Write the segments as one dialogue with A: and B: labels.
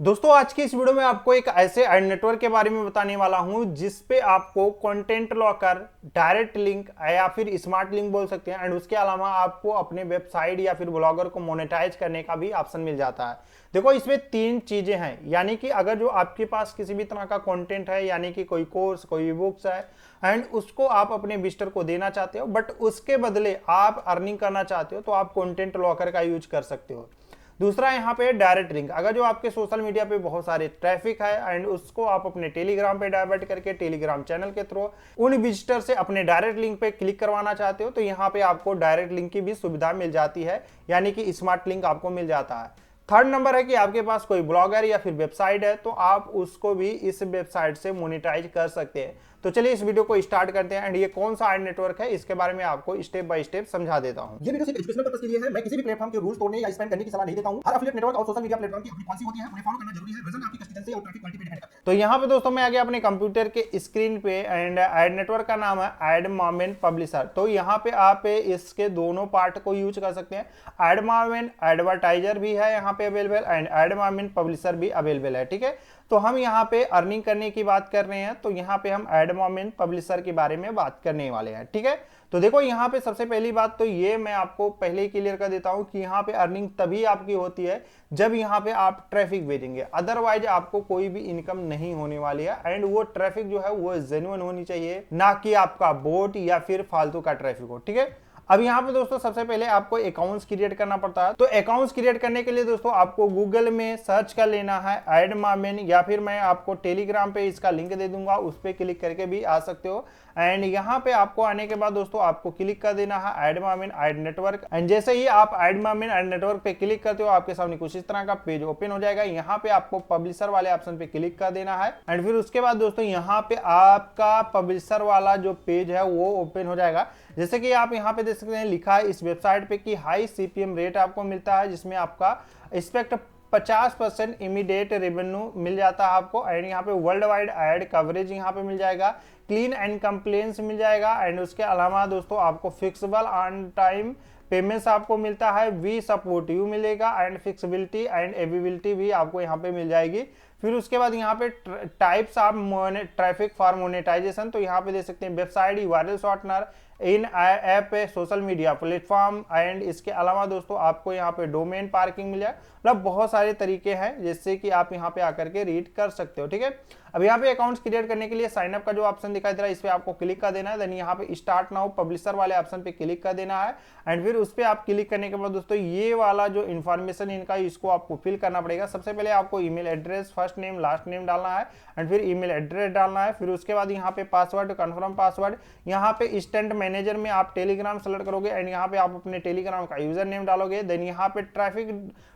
A: दोस्तों आज की इस वीडियो में आपको एक ऐसे एड नेटवर्क के बारे में बताने वाला हूं जिस पे आपको कंटेंट लॉकर, डायरेक्ट लिंक या फिर स्मार्ट लिंक बोल सकते हैं एंड उसके अलावा आपको अपने वेबसाइट या फिर ब्लॉगर को मोनेटाइज करने का भी ऑप्शन मिल जाता है। देखो इसमें तीन चीजें हैं, यानी कि अगर जो आपके पास किसी भी तरह का कंटेंट है, यानी कि कोई कोर्स, कोई बुक्स है एंड उसको आप अपने विजिटर को देना चाहते हो बट उसके बदले आप अर्निंग करना चाहते हो तो आप कंटेंट लॉकर का यूज कर सकते हो। दूसरा यहाँ पे डायरेक्ट लिंक, अगर जो आपके सोशल मीडिया पे बहुत सारे ट्रैफिक है एंड उसको आप अपने टेलीग्राम पे डाइवर्ट करके टेलीग्राम चैनल के थ्रू उन विजिटर से अपने डायरेक्ट लिंक पे क्लिक करवाना चाहते हो तो यहाँ पे आपको डायरेक्ट लिंक की भी सुविधा मिल जाती है, यानी कि स्मार्ट लिंक आपको मिल जाता है। थर्ड नंबर है कि आपके पास कोई ब्लॉगर या फिर वेबसाइट है तो आप उसको भी इस वेबसाइट से मोनेटाइज कर सकते हैं। तो चलिए इस वीडियो को स्टार्ट करते हैं एंड ये कौन सा एड नेटवर्क है इसके बारे में आपको स्टेप बाय स्टेप समझा देता हूं।
B: ये वीडियो सिर्फ एजुकेशनल पर्पस के लिए है। मैं किसी भी प्लेटफॉर्म के रूल्स तोड़ने या स्पैम करने की सलाह नहीं देता हूं। हर एफिलिएट नेटवर्क और सोशल मीडिया प्लेटफॉर्म की अपनी पॉलिसी होती है, उन्हें फॉलो करना जरूरी है। विजन आपकी कंसिस्टेंसी और ट्रैफिक क्वालिटी पे डिपेंड करता है।
A: तो यहाँ पे दोस्तों मैं आ गया अपने कंप्यूटर के स्क्रीन पे एंड एड नेटवर्क का नाम है एडमॉर्मेंट पब्लिशर। तो यहाँ पे आप इसके दोनों पार्ट को यूज कर सकते हैं। एडमॉर्मेंट एडवर्टाइजर भी है यहाँ पे अवेलेबल एंड एडमॉर्मेंट पब्लिशर भी अवेलेबल है, ठीक है। तो हम यहाँ पे अर्निंग करने की बात कर रहे हैं तो यहाँ पे हम एडमॉर्मेंट पब्लिशर के बारे में बात करने वाले हैं, ठीक है। तो देखो यहाँ पे सबसे पहली बात तो ये मैं आपको पहले ही क्लियर कर देता हूँ कि यहाँ पे अर्निंग तभी आपकी होती है जब यहाँ पे आप ट्रैफिक भेजेंगे, अदरवाइज आपको कोई भी इनकम नहीं होने वाली है एंड वो ट्रैफिक जो है वो जेन्युइन होनी चाहिए, ना कि आपका बोट या फिर फालतू का ट्रैफिक हो, ठीक है। अब यहाँ पे दोस्तों सबसे पहले आपको अकाउंट्स क्रिएट करना पड़ता है। तो अकाउंट्स क्रिएट करने के लिए दोस्तों आपको गूगल में सर्च कर लेना है एडमॉर्मेंट, या फिर मैं आपको टेलीग्राम पे इसका लिंक दे दूंगा, उस पर क्लिक करके भी आ सकते हो। एंड यहाँ पे आपको आने के बाद दोस्तों आपको क्लिक कर देना है एडमॉर्मेंट एड नेटवर्क एंड जैसे ही आप एडमॉर्मेंट एड नेटवर्क पे क्लिक करते हो आपके सामने कुछ इस तरह का पेज ओपन हो जाएगा। यहाँ पे आपको पब्लिशर वाले ऑप्शन पे क्लिक कर देना है एंड फिर उसके बाद दोस्तों यहाँ पे आपका पब्लिशर वाला जो पेज है वो ओपन हो जाएगा। जैसे कि आप यहाँ पे देख सकते हैं लिखा है इस वेबसाइट पे कि हाई सीपीएम रेट आपको मिलता है, जिसमें आपका एक्सपेक्ट 50% इमीडिएट रेवेन्यू मिल जाता है आपको एंड यहाँ पे वर्ल्ड वाइड एड कवरेज यहाँ पे मिल जाएगा, क्लीन एंड कंप्लेंट्स मिल जाएगा एंड उसके अलावा दोस्तों आपको फिक्सेबल ऑन टाइम पेमेंट्स आपको मिलता है, वी सपोर्ट यू मिलेगा एंड फिक्सिबिलिटी एंड एवेबिलिटी भी आपको यहाँ पे मिल जाएगी। फिर उसके बाद यहाँ पे types of traffic for monetization, तो यहाँ पे देख सकते हैं website, URL shortener, in app social media platform and इसके अलावा दोस्तों आपको यहाँ पे डोमेन पार्किंग मिल जाए। मतलब बहुत सारे तरीके हैं जिससे कि आप यहाँ पे आकर के रीड कर सकते हो, ठीक है। अब यहाँ पे अकाउंट्स क्रिएट करने के लिए साइन अप का जो ऑप्शन दिखाई दे रहा है इस पे आपको क्लिक कर देना है। देन यहाँ पे स्टार्ट नाउ पब्लिशर वाले ऑप्शन पे क्लिक कर देना है एंड फिर उस पे आप क्लिक करने के बाद दोस्तों ये वाला जो इन्फॉर्मेशन इनका इसको आपको फिल करना पड़ेगा। सबसे पहले आपको email address, first name, last name डालना है एंड फिर ईमेल एड्रेस डालना है। फिर उसके बाद यहाँ पे पासवर्ड, कन्फर्म पासवर्ड, यहाँ पे इंस्टेंट मैनेजर में आप टेलीग्राम सेलेक्ट करोगे एंड यहाँ पे आप अपने टेलीग्राम का यूजर नेम डालोगे। देन यहाँ पे traffic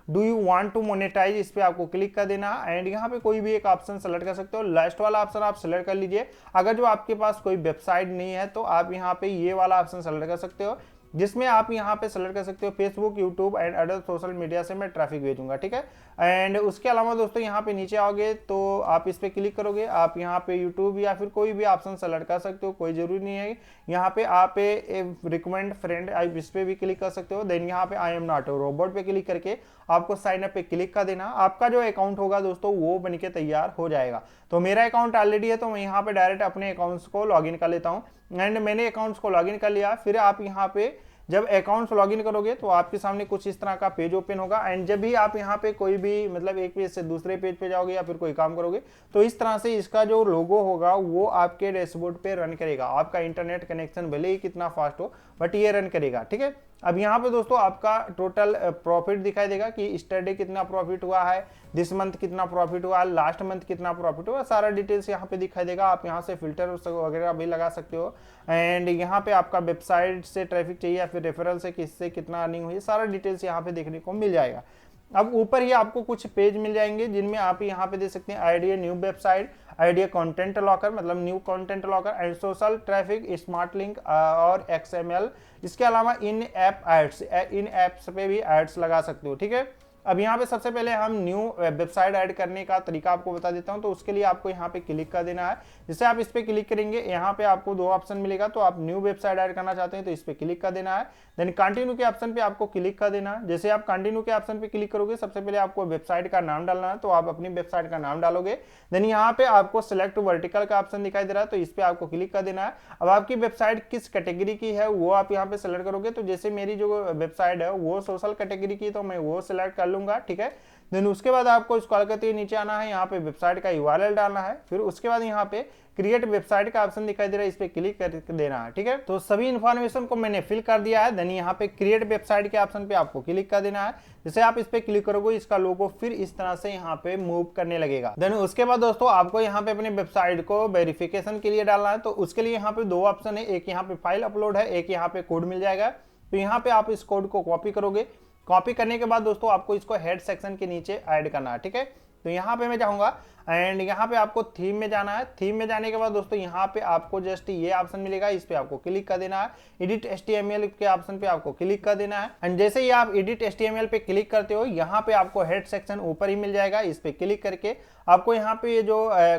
A: do you want to monetize, इस पे आपको क्लिक कर देना है एंड यहाँ पे कोई भी एक ऑप्शन सेलेक्ट कर सकते हो। लास्ट वाला ऑप्शन आप सेलेक्ट कर लीजिए। अगर जो आपके पास कोई वेबसाइट नहीं है तो आप यहाँ पे ये वाला ऑप्शन सेलेक्ट कर सकते हो, जिसमें आप यहाँ पे सेलेक्ट कर सकते हो Facebook, YouTube and other social media से मैं ट्रैफिक भेजूंगा, ठीक है। एंड उसके अलावा दोस्तों यहाँ पे नीचे आओगे तो आप इस पे क्लिक करोगे, आप यहाँ पे यूट्यूब या फिर कोई भी ऑप्शन सेलेक्ट कर सकते हो, कोई जरूरी नहीं है। यहाँ पे आप रिकमेंड फ्रेंड आप इस पे भी क्लिक कर सकते हो। देन यहाँ पे I am not a robot पे क्लिक करके आपको साइन अप पे क्लिक कर देना। आपका जो अकाउंट होगा दोस्तों वो बन के तैयार हो जाएगा। तो मेरा अकाउंट ऑलरेडी है तो मैं यहाँ पे डायरेक्ट अपने अकाउंट्स को लॉगिन कर लेता हूँ एंड मैंने अकाउंट्स को लॉगिन कर लिया। फिर आप यहाँ पे जब अकाउंट्स लॉगिन करोगे तो आपके सामने कुछ इस तरह का पेज ओपन होगा एंड जब भी आप यहाँ पे कोई भी मतलब एक पेज से दूसरे पेज पे जाओगे या फिर कोई काम करोगे तो इस तरह से इसका जो लोगो होगा वो आपके डैशबोर्ड पे रन करेगा। आपका इंटरनेट कनेक्शन भले ही कितना फास्ट हो बट ये रन करेगा, ठीक है। अब यहाँ पे दोस्तों आपका टोटल प्रॉफिट दिखाई देगा कि स्टरडे कितना प्रॉफिट हुआ है, दिस मंथ कितना प्रॉफिट हुआ, लास्ट मंथ कितना प्रॉफिट हुआ, सारा डिटेल्स यहाँ पे दिखाई देगा। आप यहाँ से फिल्टर वगैरह भी लगा सकते हो एंड यहाँ पे आपका वेबसाइट से ट्रैफिक चाहिए या फिर रेफरल से किससे कितना अर्निंग हुई, सारा डिटेल्स यहाँ पे देखने को मिल जाएगा। अब ऊपर ही आपको कुछ पेज मिल जाएंगे जिनमें आप यहाँ पे देख सकते हैं idea new website, idea content locker मतलब new content locker and social traffic, smart link और एक्सएमएल। इसके अलावा in app ads, in apps पे भी एड्स लगा सकते हो, ठीक है। अब यहाँ पे सबसे पहले हम न्यू वेबसाइट ऐड करने का तरीका आपको बता देता हूँ। तो उसके लिए आपको यहाँ पे क्लिक कर देना है। जैसे आप इस पे क्लिक करेंगे यहाँ पे आपको दो ऑप्शन मिलेगा। तो आप न्यू वेबसाइट ऐड करना चाहते हैं तो इस पे क्लिक कर देना है। देन कंटिन्यू के ऑप्शन पे आपको क्लिक कर देना है। जैसे आप कंटिन्यू के ऑप्शन पे क्लिक करोगे सबसे पहले आपको वेबसाइट का नाम डालना है। तो आप अपनी वेबसाइट का नाम डालोगे। देन यहाँ पे आपको सिलेक्ट वर्टिकल का ऑप्शन दिखाई दे रहा है तो इस पे आपको क्लिक कर देना है। अब आपकी वेबसाइट किस कैटेगरी की है वो आप यहाँ पे सिलेक्ट करोगे। तो जैसे मेरी जो वेबसाइट है वो सोशल कैटेगरी की, तो मैं वो सिलेक्ट कर लूंगा, ठीक है। देन उसके बाद आपको स्क्रॉल करते हुए नीचे आना है, यहाँ पे वेबसाइट का यूआरएल डालना है। फिर उसके बाद यहाँ पे क्रिएट वेबसाइट का ऑप्शन दिखाई दे रहा है, इस पे क्लिक कर देना है, ठीक है। तो सभी इन्फॉर्मेशन को मैंने फिल कर दिया है। देन यहाँ पे क्रिएट वेबसाइट के ऑप्शन पे आपको क्लिक कर देना है। जैसे आप इस पे क्लिक करोगे इसका लोगो फिर इस तरह से यहाँ पे मूव करने लगेगा। देन उसके बाद दोस्तों आपको यहाँ पे अपने वेबसाइट को वेरिफिकेशन के लिए डालना है। तो उसके लिए यहाँ पे दो ऑप्शन है, एक यहाँ पे फाइल अपलोड है, एक यहाँ पे कोड मिल जाएगा। तो यहाँ पे आप इस कोड को कॉपी करोगे। कॉपी करने के बाद दोस्तों आपको इसको हेड सेक्शन के नीचे ऐड करना है, ठीक है। तो यहाँ पे मैं जाऊंगा एंड यहाँ पे आपको थीम में जाना है। थीम में जाने के बाद दोस्तों यहाँ पे आपको जस्ट ये ऑप्शन मिलेगा, इस पे आपको क्लिक कर देना है। एडिट HTML के ऑप्शन पे आपको क्लिक कर देना है। एंड जैसे ही आप एडिट HTML पे क्लिक करते हो यहाँ पे आपको हेड सेक्शन ऊपर ही मिल जाएगा। इस पे क्लिक करके आपको यहाँ पे ये जो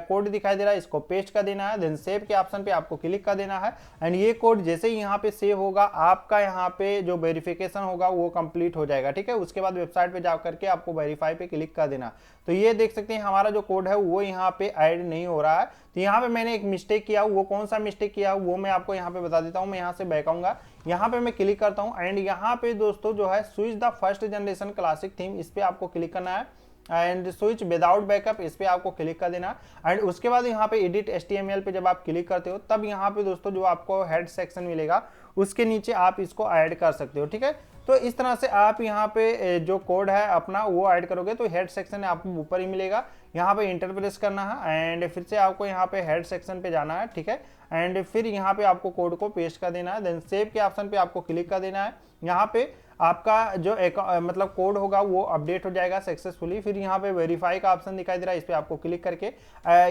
A: कोड दिखाई दे रहा है इसको पेस्ट कर देना है। देन सेव के ऑप्शन पे आपको क्लिक कर देना है। एंड ये कोड जैसे ही यहाँ पे सेव होगा आपका यहाँ पे जो वेरिफिकेशन होगा वो कंप्लीट हो जाएगा, ठीक है। उसके बाद वेबसाइट पे जा करके आपको वेरीफाई पे क्लिक कर देना। तो ये देख सकते हैं हमारा जो कोड है वो यहाँ पे ऐड नहीं हो रहा है। तो यहाँ पे मैंने एक मिस्टेक किया, वो कौन सा मिस्टेक किया वो मैं आपको यहाँ पे बता देता हूँ। मैं यहाँ से बैक आऊंगा, यहाँ पे मैं क्लिक करता हूँ एंड यहाँ पे दोस्तों जो है switch the first generation classic theme, इस पे आपको क्लिक करना है। एंड स्विच विदाउट बैकअप, इस पे आपको क्लिक कर देना। एंड उसके बाद यहाँ पे एडिट HTML पे जब आप क्लिक करते हो तब यहाँ पे दोस्तों जो आपको हेड सेक्शन मिलेगा उसके नीचे आप इसको ऐड कर सकते हो, ठीक है। तो इस तरह से आप यहाँ पे जो कोड है अपना वो ऐड करोगे तो हेड सेक्शन आपको ऊपर ही मिलेगा। यहाँ पे इंटर प्रेस करना है एंड फिर से आपको यहाँ पे हेड सेक्शन पे जाना है, ठीक है। एंड फिर यहाँ पे आपको कोड को पेस्ट कर देना है। देन सेव के ऑप्शन पे आपको क्लिक कर देना है। यहाँ पे आपका जो मतलब कोड होगा वो अपडेट हो जाएगा सक्सेसफुली। फिर यहाँ पे वेरीफाई का ऑप्शन दिखाई दे रहा है, इस पे आपको क्लिक करके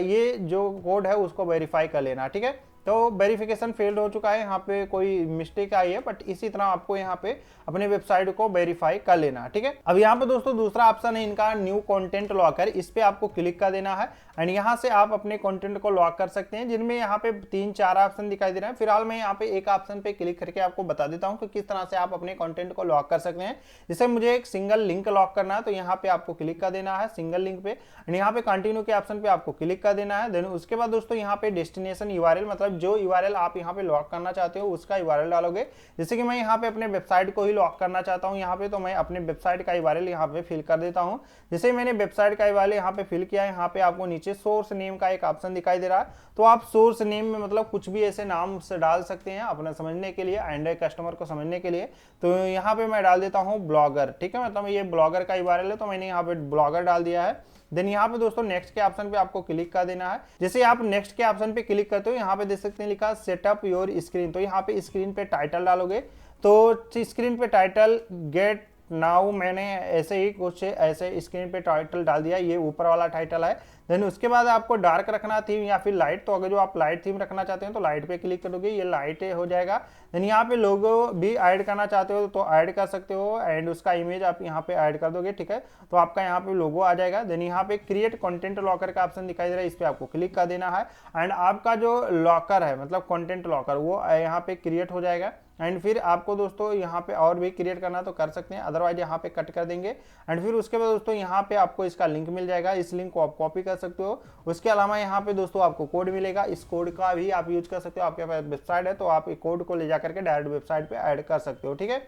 A: ये जो कोड है उसको वेरीफाई कर लेना, ठीक है। तो वेरिफिकेशन फेल्ड हो चुका है, यहाँ पे कोई मिस्टेक आई है, बट इसी तरह आपको यहाँ पे अपने वेबसाइट को वेरीफाई कर लेना, ठीक है। अब यहाँ पे दोस्तों दूसरा ऑप्शन है इनका न्यू कंटेंट लॉकर, इस पे आपको क्लिक कर देना है। एंड यहाँ से आप अपने कंटेंट को लॉक कर सकते हैं, जिनमें यहाँ पे 3-4 ऑप्शन दिखाई दे रहे हैं। फिलहाल मैं यहाँ पे एक ऑप्शन पे क्लिक करके आपको बता देता हूँ कि किस तरह से आप अपने कंटेंट को लॉक कर सकते हैं। जैसे मुझे एक सिंगल लिंक लॉक करना है तो यहाँ पे आपको क्लिक कर देना है सिंगल लिंक पे। एंड यहाँ पे कंटिन्यू के ऑप्शन पे आपको क्लिक कर देना है। देन उसके बाद दोस्तों यहाँ पे डेस्टिनेशन URL, मतलब जो URL आप यहाँ पे लॉक करना चाहते हो उसका URL डालोगे। जैसे कि मैं यहाँ पे अपने वेबसाइट को ही लॉक करना चाहता हूँ यहाँ पे, तो मैं अपने वेबसाइट का URL यहाँ पे फिल कर देता हूँ। जैसे मैंने वेबसाइट का URL यहाँ पे फिल किया, यहाँ पे आपको नीचे सोर्स नेम का एक ऑप्शन दिखाई दे रहा है। तो आप सोर्स नेम में मतलब कुछ भी ऐसे नाम से डाल सकते हैं अपना समझने के लिए, एंड्रॉइड कस्टमर को समझने के लिए। तो यहाँ पे मैं डाल देता हूँ ब्लॉगर, ठीक है। मतलब ये ब्लॉगर का URL है तो मैंने यहाँ पे ब्लॉगर डाल दिया है। देन यहाँ पे दोस्तों नेक्स्ट के ऑप्शन पे आपको क्लिक कर देना है। जैसे आप नेक्स्ट के ऑप्शन पे क्लिक करते हो यहाँ पे देख सकते हैं लिखा सेटअप योर स्क्रीन। तो यहाँ पे स्क्रीन पे टाइटल डालोगे। तो स्क्रीन पे टाइटल गेट नाउ, मैंने ऐसे ही कुछ ऐसे स्क्रीन पे टाइटल डाल दिया, ये ऊपर वाला टाइटल है। देन उसके बाद आपको डार्क रखना थीम या फिर लाइट, तो अगर जो आप लाइट थीम रखना चाहते हैं तो लाइट पे क्लिक करोगे, ये लाइट हो जाएगा। देन यहाँ पे लोगो भी ऐड करना चाहते हो तो ऐड कर सकते हो एंड उसका इमेज आप यहाँ पे ऐड कर दोगे, ठीक है। तो आपका यहाँ पे लोगो आ जाएगा। देन यहाँ पे क्रिएट कंटेंट लॉकर का ऑप्शन दिखाई दे रहा है, इस पे आपको क्लिक कर देना है। एंड आपका जो लॉकर है मतलब कंटेंट लॉकर वो यहाँ पे क्रिएट हो जाएगा। एंड फिर आपको दोस्तों यहाँ पे और भी क्रिएट करना तो कर सकते हैं, अदरवाइज यहाँ पे कट कर देंगे। एंड फिर उसके बाद दोस्तों यहाँ पे आपको इसका लिंक मिल जाएगा, इस लिंक को आप कॉपी कर सकते हो। उसके अलावा यहाँ पे दोस्तों आपको कोड मिलेगा, इस कोड का भी आप यूज कर सकते हो। आपके पास वेबसाइट है तो आप एक कोड को ले जा करके डायरेक्ट वेबसाइट पे ऐड कर सकते हो, ठीक है।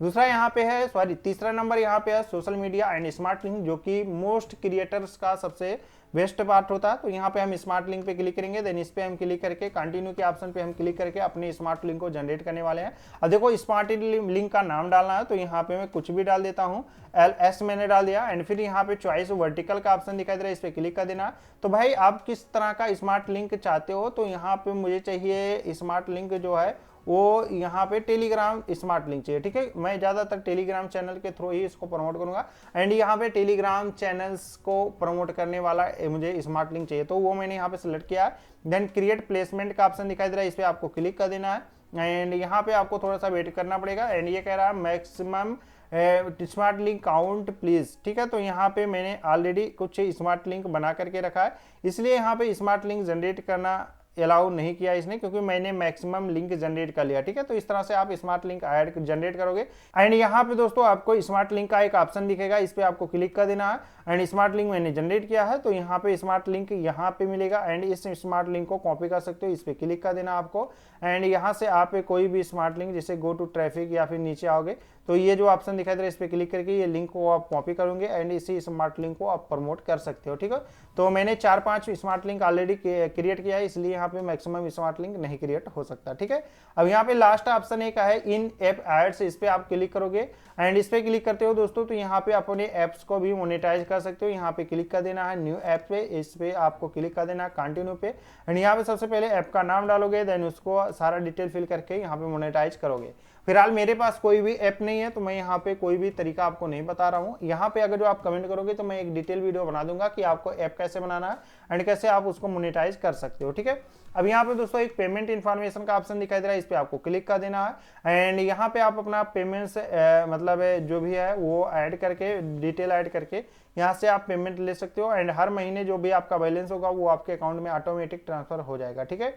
A: दूसरा यहाँ पे है तीसरा नंबर यहाँ पे है social media and smart link, जो कि मोस्ट क्रिएटर्स का सबसे बेस्ट पार्ट होता है। तो यहाँ पे हम स्मार्ट लिंक पे क्लिक करेंगे। देन इस पे हम क्लिक करके कंटिन्यू के ऑप्शन पे हम क्लिक करके अपने स्मार्ट लिंक को जनरेट करने वाले हैं। अब देखो स्मार्ट लिंक का नाम डालना है, तो यहाँ पे मैं कुछ भी डाल देता हूँ, LS मैंने डाल दिया। एंड फिर यहाँ पे चॉइस वर्टिकल का ऑप्शन दिखाई दे रहा है, इस पे क्लिक कर देना। तो भाई आप किस तरह का स्मार्ट लिंक चाहते हो, तो यहाँ पे मुझे चाहिए स्मार्ट लिंक जो है वो यहाँ पे टेलीग्राम स्मार्ट लिंक चाहिए, ठीक है। मैं ज़्यादातर टेलीग्राम चैनल के थ्रू ही इसको प्रमोट करूँगा। एंड यहाँ पे टेलीग्राम चैनल्स को प्रमोट करने वाला मुझे स्मार्ट लिंक चाहिए, तो वो मैंने यहाँ पे सिलेक्ट किया। देन क्रिएट प्लेसमेंट का ऑप्शन दिखाई दे रहा है, इस पर आपको क्लिक कर देना है। एंड यहाँ पे आपको थोड़ा सा वेट करना पड़ेगा। एंड ये कह रहा है maximum smart link count please, ठीक है। तो यहाँ पे मैंने ऑलरेडी कुछ स्मार्ट लिंक बना करके रखा है, इसलिए यहाँ पे स्मार्ट लिंक जनरेट करना अलाउ नहीं किया इसने, क्योंकि मैंने मैक्सिमम लिंक जनरेट कर लिया, ठीक है। तो इस तरह से आप स्मार्ट लिंक ऐड जनरेट करोगे एंड यहाँ पे दोस्तों आपको स्मार्ट लिंक का एक ऑप्शन दिखेगा, इस पे आपको क्लिक कर देना है एंड स्मार्ट लिंक मैंने जनरेट किया है, तो यहाँ पे स्मार्ट लिंक यहाँ पे मिलेगा एंड इस स्मार्ट लिंक को कॉपी कर सकते हो, इस पे क्लिक कर देना आपको एंड यहाँ से आप कोई भी स्मार्ट लिंक जैसे गो टू ट्रैफिक या फिर नीचे आओगे तो ये जो ऑप्शन दिखाई दे रहा है इस पे क्लिक करके ये लिंक को आप कॉपी करोगे एंड इसी स्मार्ट लिंक को आप प्रमोट कर सकते हो, ठीक है। तो मैंने 4-5 स्मार्ट लिंक ऑलरेडी क्रिएट किया है, इसलिए यहाँ पे मैक्सिमम स्मार्ट लिंक नहीं क्रिएट हो सकता, ठीक है। अब यहाँ पे लास्ट ऑप्शन एक है इन ऐप एड्स, इस पे आप क्लिक करोगे एंड इस पे क्लिक करते हो दोस्तों तो यहाँ पे अपने एप्स को भी मोनेटाइज कर सकते हो। यहाँ पे क्लिक कर देना है न्यू ऐप पे, इस पे आपको क्लिक कर देना है कंटिन्यू पे एंड यहाँ पे सबसे पहले ऐप का नाम डालोगे, देन उसको सारा डिटेल फिल करके यहाँ पे मोनेटाइज करोगे। फिलहाल मेरे पास कोई भी ऐप नहीं है तो मैं यहाँ पे कोई भी तरीका आपको नहीं बता रहा हूँ। यहाँ पे अगर जो आप कमेंट करोगे तो मैं एक डिटेल वीडियो बना दूंगा कि आपको ऐप कैसे बनाना है एंड कैसे आप उसको मोनेटाइज कर सकते हो, ठीक है। अब यहाँ पे दोस्तों एक पेमेंट इन्फॉर्मेशन का ऑप्शन दिखाई दे रहा है, इस पे आपको क्लिक कर देना है एंड यहाँ पे आप अपना पेमेंट्स मतलब जो भी है वो ऐड करके डिटेल ऐड करके यहाँ से आप पेमेंट ले सकते हो एंड हर महीने जो भी आपका बैलेंस होगा वो आपके अकाउंट में ऑटोमेटिक ट्रांसफर हो जाएगा, ठीक है।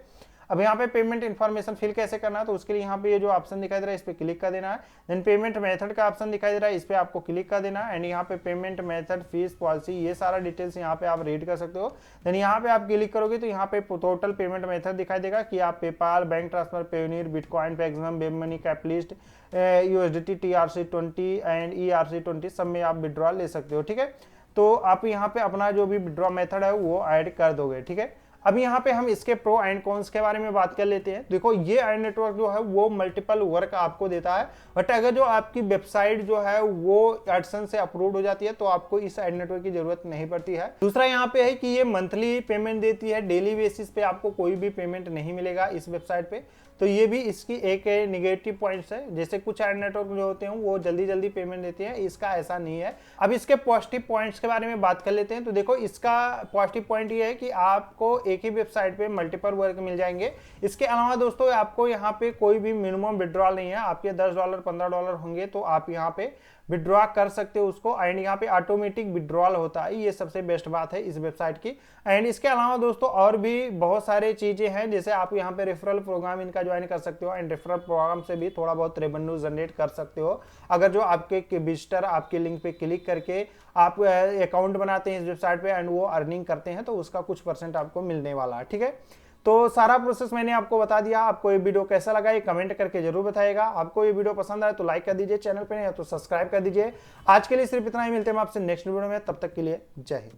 A: अब यहाँ पे पेमेंट इन्फॉर्मेशन फिल कैसे करना है तो उसके लिए यहाँ पे ये जो ऑप्शन दिखाई दे रहा है इस पे क्लिक कर देना है, देन पेमेंट मेथड का ऑप्शन दिखाई दे रहा है इस पे आपको क्लिक कर देना है एंड यहाँ पे पेमेंट मेथड फीस पॉलिसी ये सारा डिटेल्स यहाँ पे आप रीड कर सकते हो। देन यहाँ पे आप क्लिक करोगे तो यहाँ पे टोटल पेमेंट मेथड दिखाई देगा कि आप PayPal, bank transfer, Payoneer, bitcoin, Paxum, WebMoney, Capitalist, USDT, TRC20 and ERC20 सब में आप विड्रॉल ले सकते हो, ठीक है। तो आप यहाँ पे अपना जो भी विड्रॉ मेथड है वो ऐड कर दोगे, ठीक है। अब यहाँ पे हम इसके प्रो एंड कॉन्स के बारे में बात कर लेते हैं। देखो ये एड नेटवर्क जो है वो मल्टीपल वर्क आपको देता है, बट अगर जो आपकी वेबसाइट जो है वो एडसेंस से अप्रूव्ड हो जाती है तो आपको इस एड नेटवर्क की जरूरत नहीं पड़ती है। दूसरा यहाँ पे है कि ये मंथली पेमेंट देती है, डेली बेसिस पे आपको कोई भी पेमेंट नहीं मिलेगा इस वेबसाइट पे, तो ये भी इसकी एक निगेटिव पॉइंट्स है। जैसे कुछ एड नेटवर्क जो होते हैं वो जल्दी जल्दी पेमेंट देते हैं, इसका ऐसा नहीं है। अब इसके पॉजिटिव पॉइंट्स के बारे में बात कर लेते हैं। तो देखो इसका पॉजिटिव पॉइंट ये है कि आपको एक ही वेबसाइट पे मल्टीपल वर्क मिल जाएंगे। इसके अलावा दोस्तों आपको यहाँ पे कोई भी मिनिमम विड्रॉल नहीं है, आपके $10 $15 होंगे तो आप यहाँ पे विड्रॉ कर सकते हो उसको एंड यहाँ पे ऑटोमेटिक विड्रॉल होता है, ये सबसे बेस्ट बात है इस वेबसाइट की। एंड इसके अलावा दोस्तों और भी बहुत सारे चीजें हैं, जैसे आप यहाँ पे रेफरल प्रोग्राम इनका ज्वाइन कर सकते हो एंड रेफरल प्रोग्राम से भी थोड़ा बहुत रेवेन्यू जनरेट कर सकते हो। अगर जो आपके विजिटर आपके लिंक पे क्लिक करके आप अकाउंट बनाते हैं इस वेबसाइट पे एंड वो अर्निंग करते हैं तो उसका कुछ % आपको मिलने वाला है, ठीक है। तो सारा प्रोसेस मैंने आपको बता दिया। आपको ये वीडियो कैसा लगा ये कमेंट करके जरूर बताइएगा। आपको ये वीडियो पसंद आए तो लाइक कर दीजिए, चैनल पे नहीं है तो सब्सक्राइब कर दीजिए। आज के लिए सिर्फ इतना ही, मिलते हैं आपसे नेक्स्ट वीडियो में, तब तक के लिए जय हिंद।